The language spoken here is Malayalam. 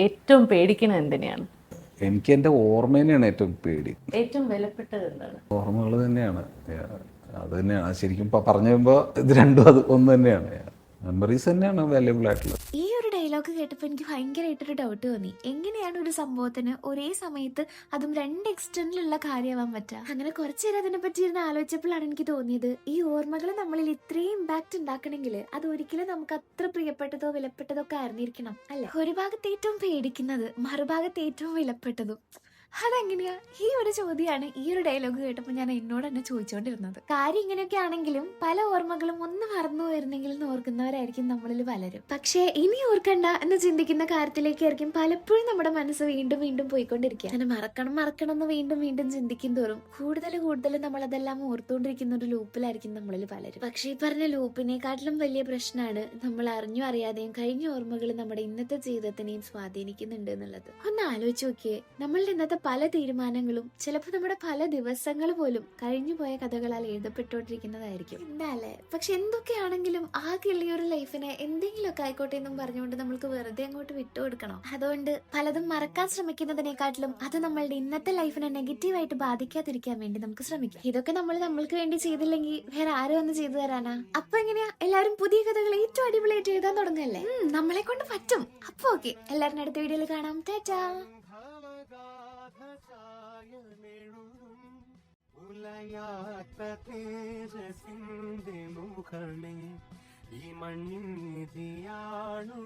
ഏറ്റവും പേടിക്കണത് എന്തിനെയാണ്? എനിക്ക് എൻ്റെ ഓർമ്മ തന്നെയാണ് ഏറ്റവും പേടി. ഏറ്റവും വിലപ്പെട്ടത് എന്താണ്? ഓർമ്മകൾ തന്നെയാണ്. അത് തന്നെയാണ് ശരിക്കും ഇപ്പം പറഞ്ഞു കഴിയുമ്പോൾ ഇത് രണ്ടും അത് ഒന്ന് തന്നെയാണ്. മെമ്മറീസ് തന്നെയാണ് വാല്യുബിൾ ആയിട്ടുള്ളത്. ഈ ഒരു ഡയലോഗ് കേട്ടപ്പോൾ എനിക്ക് ഭയങ്കരമായിട്ടൊരു ഡൗട്ട് തോന്നി. എങ്ങനെയാണ് ഒരു സംഭവത്തിന് ഒരേ സമയത്ത് അതും രണ്ട് എക്സ്റ്റെൻഡിലുള്ള കാര്യമാവാൻ പറ്റുക? അങ്ങനെ കുറച്ചു നേരം അതിനെ പറ്റി ഇരുന്ന് ആലോചിച്ചപ്പോഴാണ് എനിക്ക് തോന്നിയത്, ഈ ഓർമ്മകൾ നമ്മളിൽ ഇത്രയും ഇമ്പാക്ട് ഉണ്ടാക്കണമെങ്കിൽ അത് ഒരിക്കലും നമുക്ക് അത്ര പ്രിയപ്പെട്ടതോ വിലപ്പെട്ടതോ ഒക്കെ അറിഞ്ഞിരിക്കണം, അല്ലെ? ഒരു ഭാഗത്ത് ഏറ്റവും പേടിക്കുന്നത്, മറുഭാഗത്ത് ഏറ്റവും വിലപ്പെട്ടതും. അതെങ്ങനെയാ? ഈ ഒരു ചോദ്യമാണ് ഈ ഒരു ഡയലോഗ് കേട്ടപ്പോൾ ഞാൻ എന്നോട് തന്നെ ചോദിച്ചുകൊണ്ടിരുന്നത്. കാര്യം ഇങ്ങനെയൊക്കെ ആണെങ്കിലും പല ഓർമ്മകളും ഒന്ന് മറന്നു വരുന്നെങ്കിൽ എന്ന് ഓർക്കുന്നവരായിരിക്കും നമ്മളിൽ പലരും. പക്ഷേ ഇനി ഓർക്കണ്ട എന്ന് ചിന്തിക്കുന്ന കാര്യത്തിലേക്കായിരിക്കും പലപ്പോഴും നമ്മുടെ മനസ്സ് വീണ്ടും വീണ്ടും പോയിക്കൊണ്ടിരിക്കുക. അങ്ങനെ മറക്കണം എന്ന് വീണ്ടും വീണ്ടും ചിന്തിക്കും തോറും കൂടുതൽ നമ്മൾ അതെല്ലാം ഓർത്തുകൊണ്ടിരിക്കുന്ന ഒരു ലൂപ്പിലായിരിക്കും നമ്മളിൽ പലരും. പക്ഷേ ഈ പറഞ്ഞ ലൂപ്പിനെക്കാട്ടിലും വലിയ പ്രശ്നമാണ് നമ്മൾ അറിഞ്ഞോ അറിയാതെയും കഴിഞ്ഞ ഓർമ്മകൾ നമ്മുടെ ഇന്നത്തെ ജീവിതത്തിനെയും സ്വാധീനിക്കുന്നുണ്ട് എന്നുള്ളത്. ഒന്ന് ആലോചിച്ച് നോക്കിയേ, നമ്മളുടെ ഇന്നത്തെ പല തീരുമാനങ്ങളും ചിലപ്പോൾ നമ്മുടെ പല ദിവസങ്ങൾ പോലും കഴിഞ്ഞുപോയ കഥകളാൽ എഴുതപ്പെട്ടുകൊണ്ടിരിക്കുന്നതായിരിക്കും. എന്താല്ലേ? പക്ഷെ എന്തൊക്കെയാണെങ്കിലും ആകെയുള്ള ഒരു ലൈഫിനെ എന്തെങ്കിലുമൊക്കെ ആയിക്കോട്ടെ എന്നും പറഞ്ഞുകൊണ്ട് നമ്മൾക്ക് വെറുതെ അങ്ങോട്ട് വിട്ടുകൊടുക്കണം. അതുകൊണ്ട് പലതും മറക്കാൻ ശ്രമിക്കുന്നതിനെക്കാട്ടിലും അത് നമ്മളുടെ ഇന്നത്തെ ലൈഫിനെ നെഗറ്റീവായിട്ട് ബാധിക്കാതിരിക്കാൻ വേണ്ടി നമുക്ക് ശ്രമിക്കാം. ഇതൊക്കെ നമ്മൾക്ക് വേണ്ടി ചെയ്തില്ലെങ്കിൽ വേറെ ആരും ഒന്ന് ചെയ്തു തരാനാ? അപ്പൊ എങ്ങനെയാ എല്ലാവരും പുതിയ കഥകൾ ഏറ്റവും അടിപൊളിയായിട്ട് എഴുതാൻ തുടങ്ങല്ലേ? നമ്മളെ കൊണ്ട് പറ്റും. അപ്പൊ ഓക്കെ, എല്ലാവരും അടുത്ത വീഡിയോയിൽ കാണാം. ടാറ്റാ. ഉലയാത്ത തേജസിന്റെ മുഖമേ ഈ മണ്ണിൻ നിധിയാണു